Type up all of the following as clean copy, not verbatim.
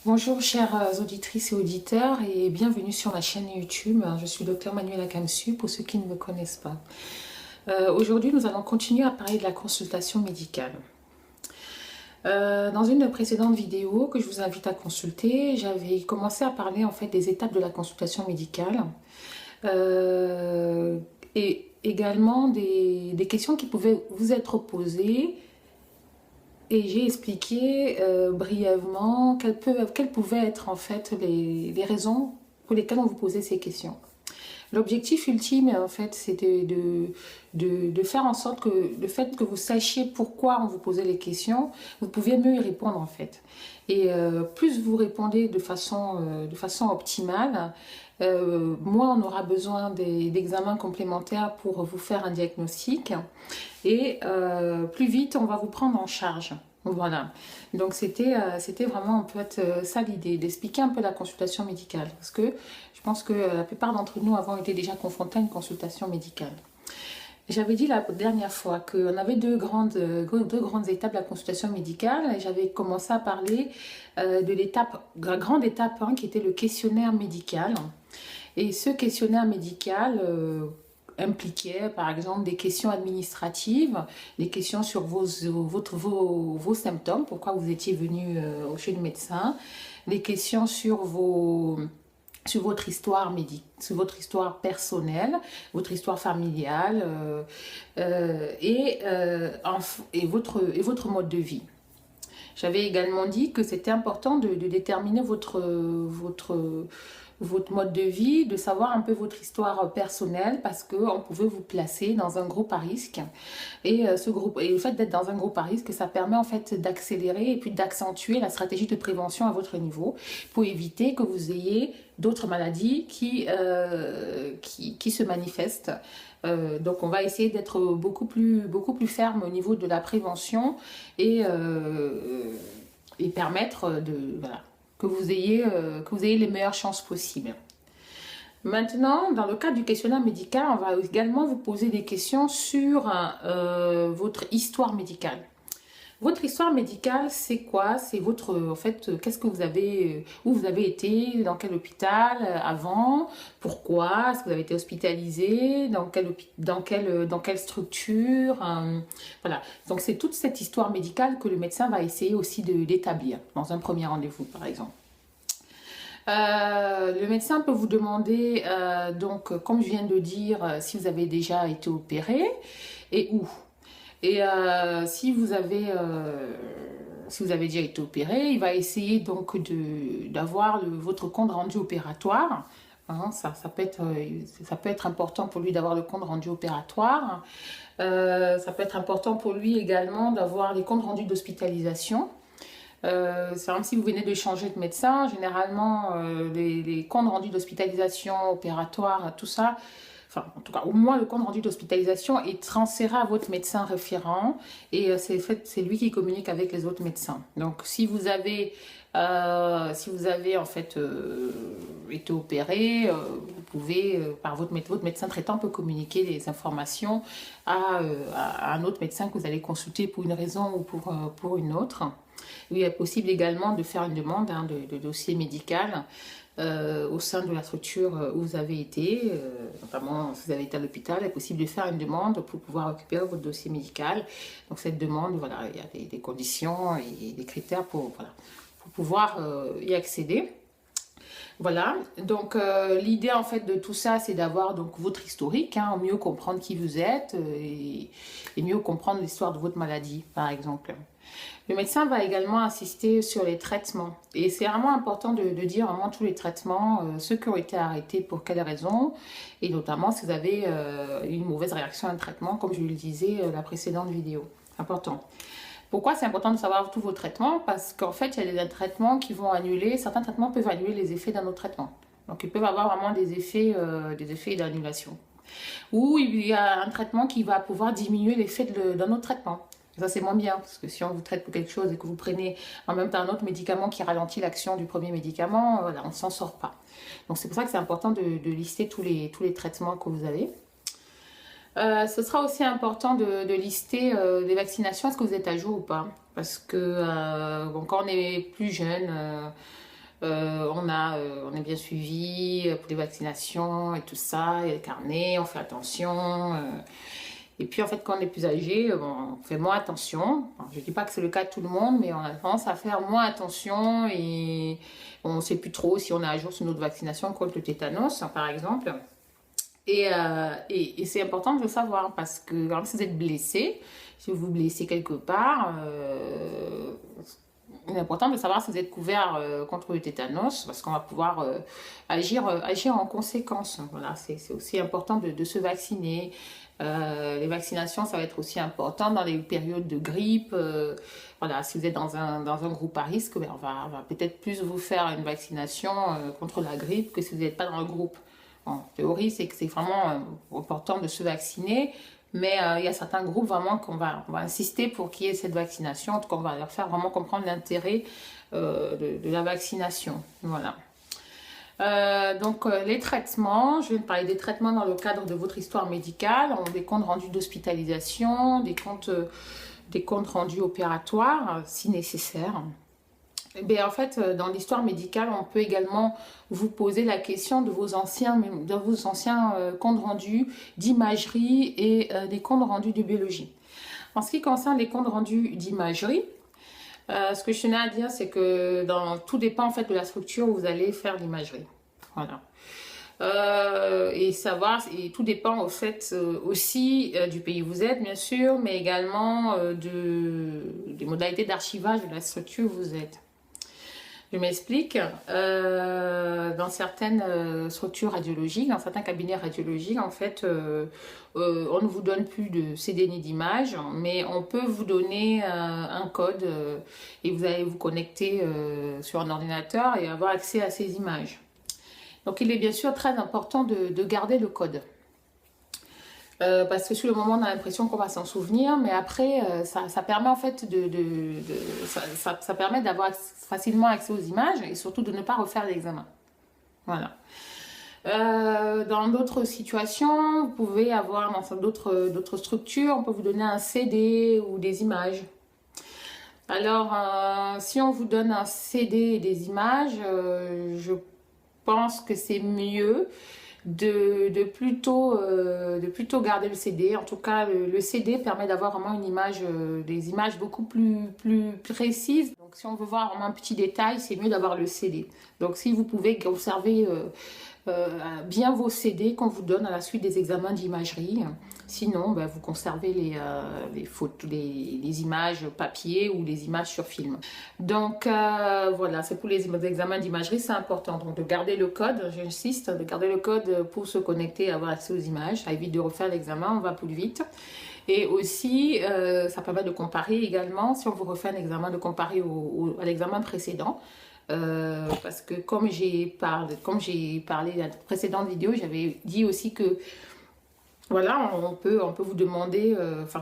Bonjour chères auditrices et auditeurs et bienvenue sur ma chaîne YouTube. Je suis Dr Manuela Kamsu pour ceux qui ne me connaissent pas. Aujourd'hui nous allons continuer à parler de la consultation médicale. Dans une précédente vidéo que je vous invite à consulter, j'avais commencé à parler en fait des étapes de la consultation médicale et également des questions qui pouvaient vous être posées. Et j'ai expliqué brièvement quelles pouvaient être en fait les raisons pour lesquelles on vous posait ces questions. L'objectif ultime, en fait, c'était de faire en sorte que le fait que vous sachiez pourquoi on vous posait les questions, vous pouviez mieux y répondre, en fait. Et plus vous répondez de façon optimale, moins on aura besoin d'examens complémentaires pour vous faire un diagnostic. Et plus vite, on va vous prendre en charge. Voilà, donc c'était vraiment un peu ça l'idée, d'expliquer un peu la consultation médicale. Parce que je pense que la plupart d'entre nous avons été déjà confrontés à une consultation médicale. J'avais dit la dernière fois qu'on avait deux grandes étapes de la consultation médicale. Et j'avais commencé à parler de la grande étape 1 qui était le questionnaire médical. Et ce questionnaire médical impliquait par exemple des questions administratives, des questions sur vos symptômes, pourquoi vous étiez venu chez le médecin, des questions sur votre histoire sur votre histoire personnelle, votre histoire familiale et votre mode de vie. J'avais également dit que c'était important de déterminer votre mode de vie, de savoir un peu votre histoire personnelle parce qu'on pouvait vous placer dans un groupe à risque. Et, le fait d'être dans un groupe à risque, ça permet en fait d'accélérer et puis d'accentuer la stratégie de prévention à votre niveau pour éviter que vous ayez d'autres maladies qui se manifestent. Donc on va essayer d'être beaucoup plus ferme au niveau de la prévention et permettre que vous ayez les meilleures chances possibles. Maintenant, dans le cadre du questionnaire médical, on va également vous poser des questions sur votre histoire médicale. Votre histoire médicale, c'est quoi? C'est en fait, qu'est-ce que vous avez, où vous avez été, dans quel hôpital avant, pourquoi, est-ce que vous avez été hospitalisé, dans quelle structure, voilà. Donc c'est toute cette histoire médicale que le médecin va essayer aussi d'établir dans un premier rendez-vous, par exemple. Le médecin peut vous demander, donc, comme je viens de dire, si vous avez déjà été opéré et où. Et si vous avez déjà été opéré, il va essayer donc d'avoir votre compte rendu opératoire. Hein, ça peut être important pour lui d'avoir le compte rendu opératoire. Ça peut être important pour lui également d'avoir les comptes rendus d'hospitalisation. C'est même si vous venez de changer de médecin, généralement les comptes rendus d'hospitalisation opératoire, tout ça, enfin en tout cas au moins le compte rendu d'hospitalisation est transféré à votre médecin référent et c'est lui qui communique avec les autres médecins. Donc si vous avez en fait été opéré, vous pouvez, par votre médecin traitant peut communiquer les informations à un autre médecin que vous allez consulter pour une raison ou pour une autre. Il est possible également de faire une demande de dossier médical au sein de la structure où vous avez été, notamment si vous avez été à l'hôpital, il est possible de faire une demande pour pouvoir récupérer votre dossier médical. Donc cette demande, voilà, il y a des conditions et des critères pour pouvoir y accéder. Voilà, donc l'idée en fait de tout ça, c'est d'avoir donc votre historique, hein, mieux comprendre qui vous êtes et mieux comprendre l'histoire de votre maladie, par exemple. Le médecin va également insister sur les traitements. Et c'est vraiment important de dire vraiment tous les traitements, ceux qui ont été arrêtés pour quelles raisons, et notamment si vous avez une mauvaise réaction à un traitement, comme je le disais la précédente vidéo. Important. Pourquoi c'est important de savoir tous vos traitements? Parce qu'en fait, il y a des traitements qui vont annuler, certains traitements peuvent annuler les effets d'un autre traitement. Donc, ils peuvent avoir vraiment des effets d'annulation. Ou il y a un traitement qui va pouvoir diminuer l'effet d'un autre traitement. Ça, c'est moins bien, parce que si on vous traite pour quelque chose et que vous prenez en même temps un autre médicament qui ralentit l'action du premier médicament, voilà, on ne s'en sort pas. Donc, c'est pour ça que c'est important de lister tous les traitements que vous avez. Ce sera aussi important de lister les vaccinations, est-ce que vous êtes à jour ou pas? Parce que quand on est plus jeune, on est bien suivi pour les vaccinations et tout ça, il y a les carnets, on fait attention. Et puis en fait, quand on est plus âgé, bon, on fait moins attention. Alors, je ne dis pas que c'est le cas de tout le monde, mais on a tendance à faire moins attention et on ne sait plus trop si on est à jour sur notre vaccination contre le tétanos, par exemple. Et c'est important de le savoir parce que quand si vous êtes blessé, si vous vous blessez quelque part, il est important de savoir si vous êtes couvert contre le tétanos parce qu'on va pouvoir agir en conséquence. Voilà, c'est aussi important de se vacciner. Les vaccinations, ça va être aussi important dans les périodes de grippe. Voilà, si vous êtes dans un groupe à risque, ben on va peut-être plus vous faire une vaccination contre la grippe que si vous n'êtes pas dans le groupe. En théorie, c'est que c'est vraiment important de se vacciner, mais il y a certains groupes vraiment on va insister pour qu'il y ait cette vaccination. En tout cas, on va leur faire vraiment comprendre l'intérêt de la vaccination. Voilà. Donc les traitements, je vais vous parler des traitements dans le cadre de votre histoire médicale, des comptes rendus d'hospitalisation, des comptes rendus opératoires si nécessaire. Eh bien, en fait, dans l'histoire médicale, on peut également vous poser la question de vos anciens comptes rendus d'imagerie et des comptes rendus de biologie. En ce qui concerne les comptes rendus d'imagerie, ce que je tenais à dire, c'est que tout dépend en fait de la structure où vous allez faire l'imagerie. Voilà. Et tout dépend au fait aussi du pays où vous êtes, bien sûr, mais également des modalités d'archivage de la structure où vous êtes. Je m'explique. Dans certaines structures radiologiques, dans certains cabinets radiologiques, en fait, on ne vous donne plus de CD ni d'image, mais on peut vous donner un code et vous allez vous connecter sur un ordinateur et avoir accès à ces images. Donc, il est bien sûr très important de garder le code. Parce que sur le moment, on a l'impression qu'on va s'en souvenir, mais après, ça permet en fait ça permet d'avoir facilement accès aux images et surtout de ne pas refaire l'examen. Voilà. Dans d'autres situations, vous pouvez avoir dans d'autres structures, on peut vous donner un CD ou des images. Alors, si on vous donne un CD et des images, je pense que c'est mieux de plutôt garder le CD. En tout cas, le CD permet d'avoir vraiment des images beaucoup plus précises. Donc, si on veut voir vraiment un petit détail, c'est mieux d'avoir le CD. Donc, si vous pouvez conserver bien vos CD qu'on vous donne à la suite des examens d'imagerie. Sinon, ben, vous conservez les photos, les images papier ou les images sur film. Donc voilà, c'est pour les examens d'imagerie, c'est important. Donc de garder le code, j'insiste, de garder le code pour se connecter et avoir accès aux images. Ça évite de refaire l'examen, on va plus vite. Et aussi, ça permet de comparer également, si on vous refait un examen, de comparer à l'examen précédent. Parce que comme j'ai parlé dans la précédente vidéo, j'avais dit aussi que voilà, on peut vous demander,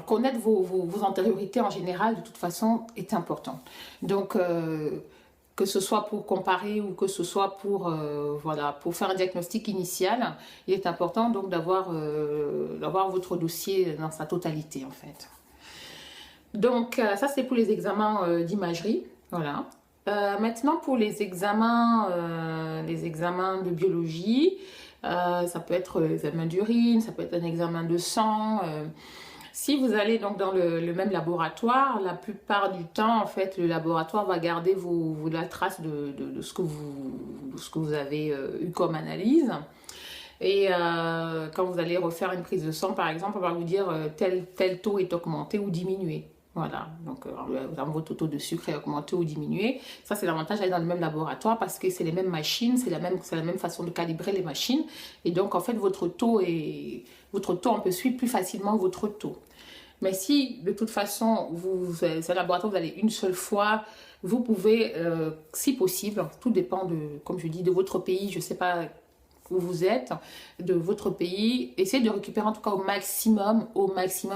connaître vos antériorités en général, de toute façon, est important. Donc, que ce soit pour comparer ou que ce soit pour faire un diagnostic initial, il est important donc d'avoir votre dossier dans sa totalité en fait. Donc, ça c'est pour les examens d'imagerie, voilà. Maintenant pour les examens de biologie, ça peut être l'examen d'urine, ça peut être un examen de sang. Si vous allez donc dans le même laboratoire, la plupart du temps en fait le laboratoire va garder la trace de ce que vous avez eu comme analyse. Et quand vous allez refaire une prise de sang par exemple, on va vous dire tel taux est augmenté ou diminué. Voilà, donc votre taux de sucre est augmenté ou diminué. Ça, c'est l'avantage d'aller dans le même laboratoire parce que c'est les mêmes machines, c'est la même façon de calibrer les machines. Et donc, en fait, votre taux, on peut suivre plus facilement votre taux. Mais si, de toute façon, c'est un laboratoire, vous allez une seule fois, vous pouvez, si possible, tout dépend comme je dis, de votre pays, je ne sais pas où vous êtes, de votre pays, essayez de récupérer en tout cas au maximum,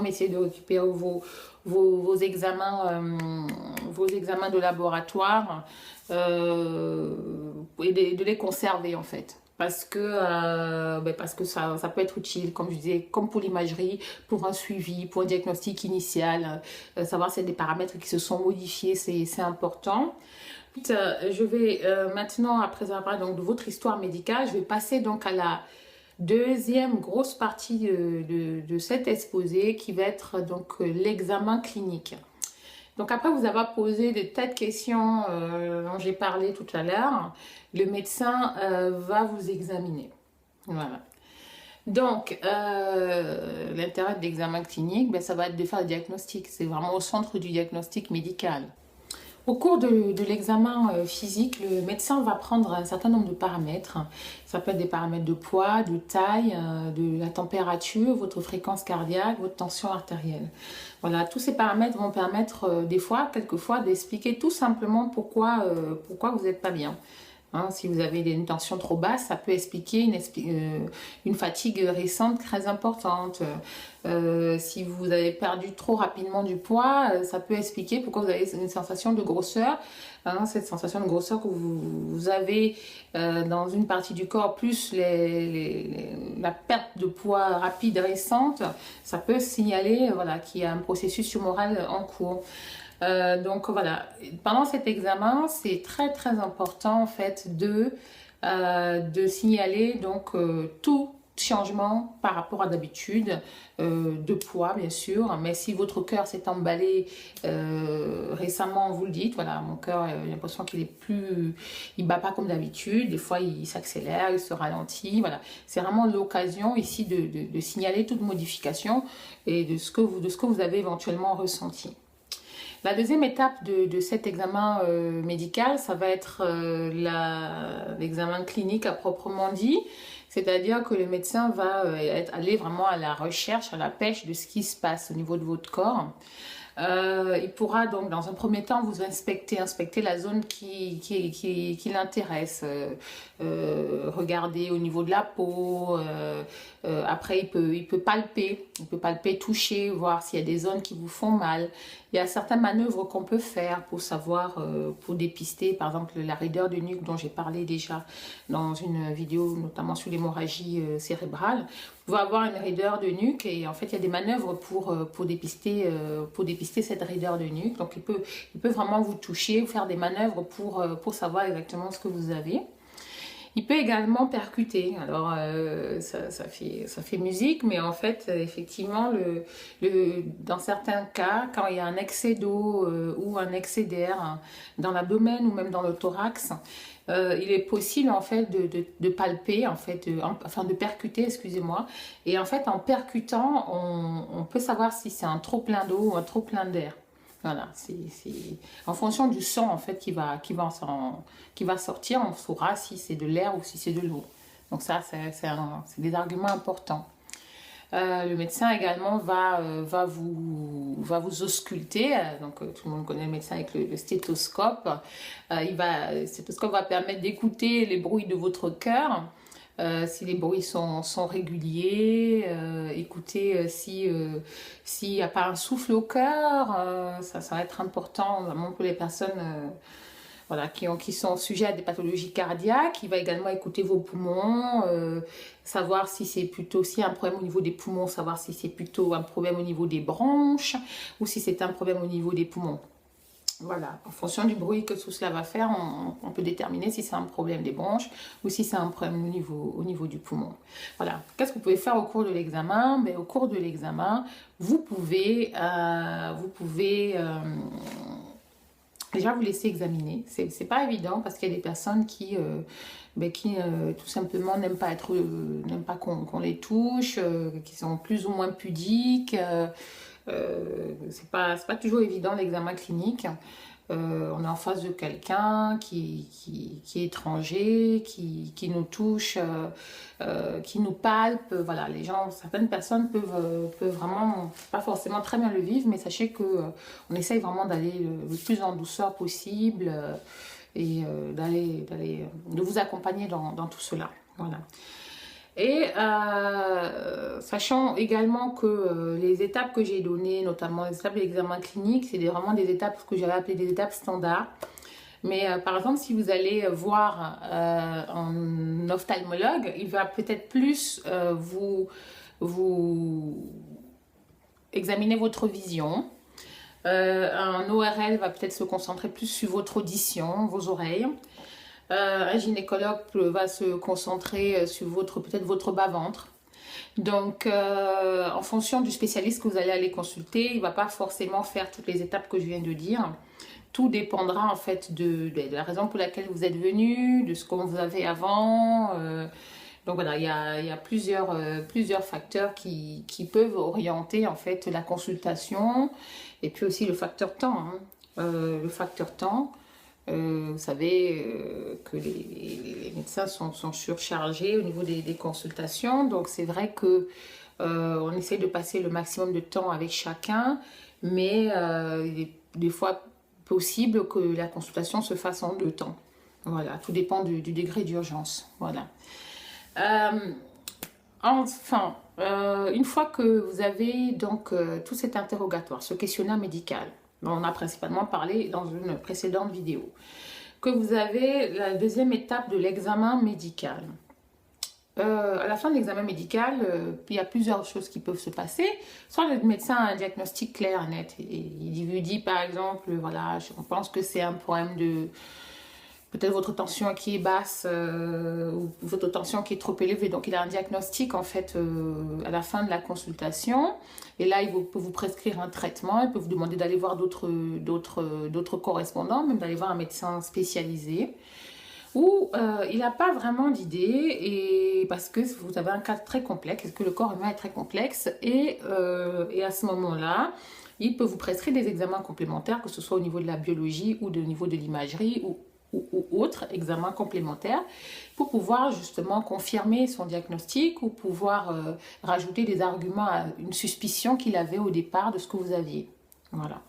essayez de récupérer vos examens de laboratoire et de les conserver en fait. parce que ça peut être utile, comme je disais, comme pour l'imagerie, pour un suivi, pour un diagnostic initial, savoir s'il y a des paramètres qui se sont modifiés, c'est important. Je vais maintenant, après avoir parlé donc de votre histoire médicale, je vais passer donc à la deuxième grosse partie de cet exposé qui va être donc l'examen clinique. Donc après vous avoir posé des tas de questions dont j'ai parlé tout à l'heure, le médecin va vous examiner. Voilà. Donc, l'intérêt de l'examen clinique, ben, ça va être de faire le diagnostic. C'est vraiment au centre du diagnostic médical. Au cours de l'examen physique, le médecin va prendre un certain nombre de paramètres. Ça peut être des paramètres de poids, de taille, de la température, votre fréquence cardiaque, votre tension artérielle. Voilà, tous ces paramètres vont permettre des fois, quelquefois, d'expliquer tout simplement pourquoi vous n'êtes pas bien. Hein, si vous avez une tension trop basse, ça peut expliquer une fatigue récente très importante. Si vous avez perdu trop rapidement du poids, ça peut expliquer pourquoi vous avez une sensation de grosseur. Hein, cette sensation de grosseur que vous avez dans une partie du corps, plus la perte de poids rapide récente, ça peut signaler voilà, qu'il y a un processus tumoral en cours. Donc voilà, pendant cet examen, c'est très très important en fait de signaler donc tout changement par rapport à d'habitude, de poids bien sûr, mais si votre cœur s'est emballé récemment, vous le dites, voilà, mon cœur, j'ai l'impression qu'il est plus, il bat pas comme d'habitude, des fois il s'accélère, il se ralentit, voilà, c'est vraiment l'occasion ici de signaler toute modification et de ce que vous avez éventuellement ressenti. La deuxième étape de cet examen médical, ça va être l'examen clinique à proprement dit, c'est-à-dire que le médecin va aller vraiment à la recherche, à la pêche de ce qui se passe au niveau de votre corps. Il pourra donc dans un premier temps vous inspecter la zone qui l'intéresse, regarder au niveau de la peau, après il peut palper, toucher, voir s'il y a des zones qui vous font mal. Il y a certaines manœuvres qu'on peut faire pour savoir, pour dépister par exemple la raideur de nuque dont j'ai parlé déjà dans une vidéo notamment sur l'hémorragie cérébrale. Vous pouvez avoir une raideur de nuque et en fait il y a des manœuvres pour dépister cette raideur de nuque. Donc il peut vraiment vous toucher, vous faire des manœuvres pour savoir exactement ce que vous avez. Il peut également percuter. Alors ça fait musique, mais en fait effectivement dans certains cas, quand il y a un excès d'eau ou un excès d'air dans l'abdomen ou même dans le thorax, il est possible en fait de palper, en fait, enfin de percuter, excusez-moi. Et en fait en percutant, on peut savoir si c'est un trop plein d'eau ou un trop plein d'air. Voilà, c'est en fonction du sang en fait qui va sortir, on saura si c'est de l'air ou si c'est de l'eau. Donc ça, c'est des arguments importants. Le médecin également va vous ausculter. Donc tout le monde connaît le médecin avec le stéthoscope. Le stéthoscope va permettre d'écouter les bruits de votre cœur. Si les bruits sont réguliers, écoutez s'il n'y a pas un souffle au cœur, ça va être important, notamment pour les personnes voilà, qui sont sujets à des pathologies cardiaques. Il va également écouter vos poumons, savoir si c'est plutôt un problème au niveau des poumons, savoir si c'est plutôt un problème au niveau des bronches ou si c'est un problème au niveau des poumons. Voilà, en fonction du bruit que tout cela va faire, on peut déterminer si c'est un problème des bronches ou si c'est un problème au niveau du poumon. Voilà, qu'est-ce que vous pouvez faire au cours de l'examen? Au cours de l'examen, vous pouvez déjà vous laisser examiner. C'est pas évident parce qu'il y a des personnes qui tout simplement n'aiment pas qu'on les touche, qui sont plus ou moins pudiques. C'est pas toujours évident l'examen clinique. On est en face de quelqu'un qui est étranger, qui nous touche, qui nous palpe. Voilà, certaines personnes peuvent vraiment pas forcément très bien le vivre, mais sachez que on essaye vraiment d'aller le plus en douceur possible et de vous accompagner dans tout cela. Voilà. Et sachant également que les étapes que j'ai données, notamment les étapes de l'examen clinique, c'est vraiment des étapes que j'avais appelées des étapes standards. Mais par exemple, si vous allez voir un ophtalmologue, il va peut-être plus vous examiner votre vision. Un ORL va peut-être se concentrer plus sur votre audition, vos oreilles. Un gynécologue va se concentrer sur peut-être votre bas-ventre. Donc, en fonction du spécialiste que vous allez aller consulter, il ne va pas forcément faire toutes les étapes que je viens de dire. Tout dépendra en fait de la raison pour laquelle vous êtes venu, de ce que vous avez avant. Donc voilà, il y a plusieurs facteurs qui peuvent orienter en fait la consultation. Et puis aussi le facteur temps. Hein. Le facteur temps. Vous savez que les médecins sont surchargés au niveau des consultations. Donc c'est vrai que on essaie de passer le maximum de temps avec chacun. Mais il est des fois possible que la consultation se fasse en 2 temps. Voilà, tout dépend du degré d'urgence. Voilà. Enfin, une fois que vous avez donc tout cet interrogatoire, ce questionnaire médical, dont on a principalement parlé dans une précédente vidéo, que vous avez la deuxième étape de l'examen médical. À la fin de l'examen médical, il y a plusieurs choses qui peuvent se passer. Soit le médecin a un diagnostic clair et net. Il vous dit par exemple, voilà, on pense que c'est un problème de peut-être votre tension qui est basse ou votre tension qui est trop élevée. Donc il a un diagnostic en fait à la fin de la consultation. Et là, il peut vous prescrire un traitement. Il peut vous demander d'aller voir d'autres correspondants, même d'aller voir un médecin spécialisé. Où il n'a pas vraiment d'idée, et parce que vous avez un cas très complexe, que le corps humain est très complexe, et à ce moment-là, il peut vous prescrire des examens complémentaires, que ce soit au niveau de la biologie ou au niveau de l'imagerie ou autres examens complémentaires, pour pouvoir justement confirmer son diagnostic ou pouvoir rajouter des arguments à une suspicion qu'il avait au départ de ce que vous aviez. Voilà.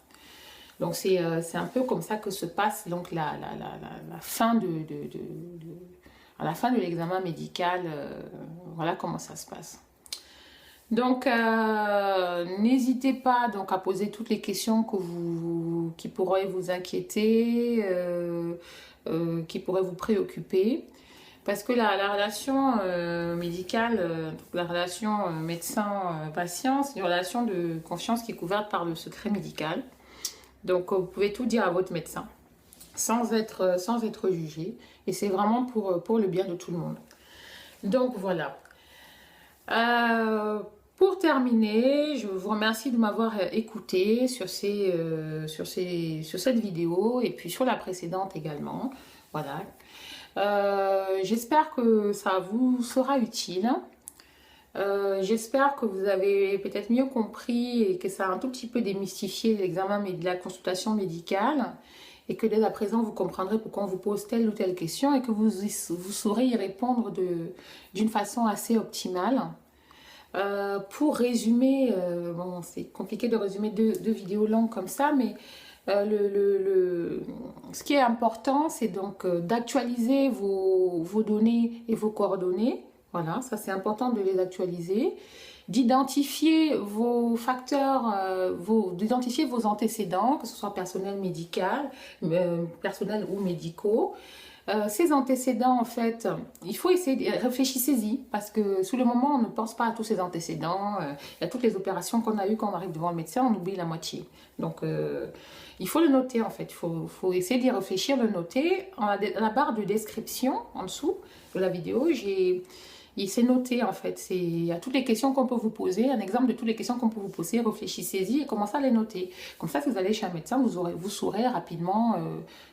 Donc c'est un peu comme ça que se passe donc la fin à la fin de l'examen médical. Voilà comment ça se passe. Donc n'hésitez pas donc à poser toutes les questions qui pourraient vous inquiéter, qui pourraient vous préoccuper. Parce que la relation médicale, la relation médecin-patient, c'est une relation de confiance qui est couverte par le secret médical. Donc, vous pouvez tout dire à votre médecin sans être jugé. Et c'est vraiment pour le bien de tout le monde. Donc, voilà. Pour terminer, je vous remercie de m'avoir écouté sur cette vidéo et puis sur la précédente également. Voilà. J'espère que ça vous sera utile. J'espère que vous avez peut-être mieux compris et que ça a un tout petit peu démystifié l'examen de la consultation médicale et que dès à présent vous comprendrez pourquoi on vous pose telle ou telle question et que vous saurez y répondre d'une façon assez optimale. Pour résumer, bon, c'est compliqué de résumer deux vidéos longues comme ça, mais ce qui est important, c'est donc d'actualiser vos données et vos coordonnées. Voilà, ça c'est important de les actualiser, d'identifier vos facteurs, d'identifier vos antécédents, que ce soit personnel, personnel ou médicaux. Ces antécédents, en fait, il faut essayer, réfléchissez-y, parce que sous le moment, on ne pense pas à tous ces antécédents. Il y a toutes les opérations qu'on a eues quand on arrive devant le médecin, on oublie la moitié. Donc, il faut le noter, en fait. Il faut essayer d'y réfléchir, le noter. À la barre de description, en dessous de la vidéo, il s'est noté en fait, il y a toutes les questions qu'on peut vous poser, un exemple de toutes les questions qu'on peut vous poser, réfléchissez-y et commencez à les noter. Comme ça, si vous allez chez un médecin, vous saurez rapidement,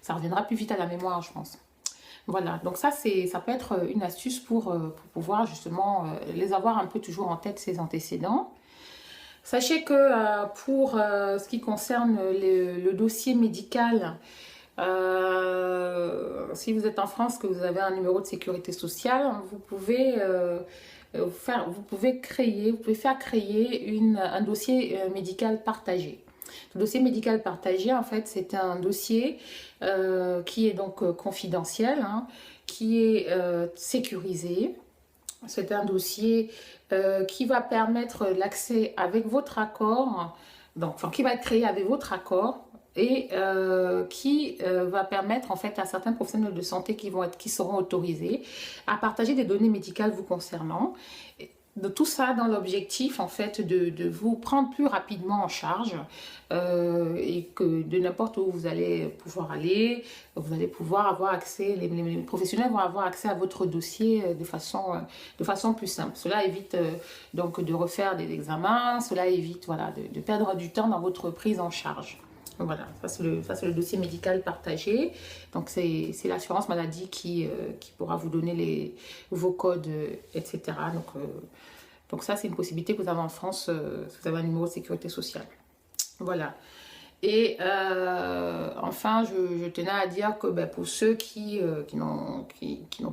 ça reviendra plus vite à la mémoire, je pense. Voilà, donc ça peut être une astuce pour pouvoir justement les avoir un peu toujours en tête, ces antécédents. Sachez que pour ce qui concerne le dossier médical, si vous êtes en France, que vous avez un numéro de sécurité sociale, vous pouvez faire créer un dossier médical partagé. Le dossier médical partagé, en fait, c'est un dossier qui est donc confidentiel, hein, qui est sécurisé. C'est un dossier qui va permettre l'accès avec votre accord, donc, enfin, qui va être créé avec votre accord, et qui va permettre en fait à certains professionnels de santé qui seront autorisés à partager des données médicales vous concernant. De tout ça dans l'objectif en fait de vous prendre plus rapidement en charge et que de n'importe où vous allez pouvoir aller, vous allez pouvoir avoir accès, les professionnels vont avoir accès à votre dossier de façon plus simple. Cela évite donc de refaire des examens, cela évite voilà, de perdre du temps dans votre prise en charge. Voilà, ça c'est le dossier médical partagé. Donc c'est l'assurance maladie qui pourra vous donner vos codes, etc. Donc ça c'est une possibilité que vous avez en France si vous avez un numéro de sécurité sociale. Voilà. Et enfin, je tenais à dire que ben, pour ceux qui n'ont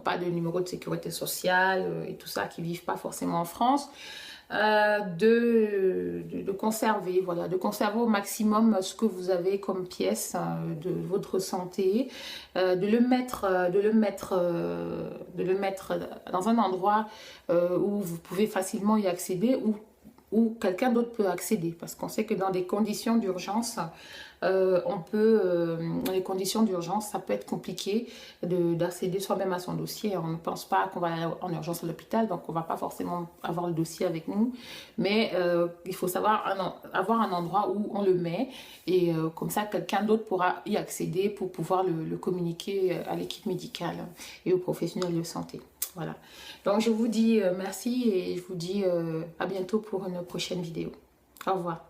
pas de numéro de sécurité sociale et tout ça, qui ne vivent pas forcément en France, de conserver, voilà, de conserver au maximum ce que vous avez comme pièce de votre santé, de le mettre dans un endroit où vous pouvez facilement y accéder, où quelqu'un d'autre peut accéder, parce qu'on sait que dans des conditions d'urgence, dans les conditions d'urgence, ça peut être compliqué d'accéder soi-même à son dossier. On ne pense pas qu'on va aller en urgence à l'hôpital, donc on ne va pas forcément avoir le dossier avec nous, mais il faut savoir avoir un endroit où on le met, et comme ça, quelqu'un d'autre pourra y accéder pour pouvoir le communiquer à l'équipe médicale et aux professionnels de santé. Voilà, donc je vous dis merci et je vous dis à bientôt pour une prochaine vidéo. Au revoir.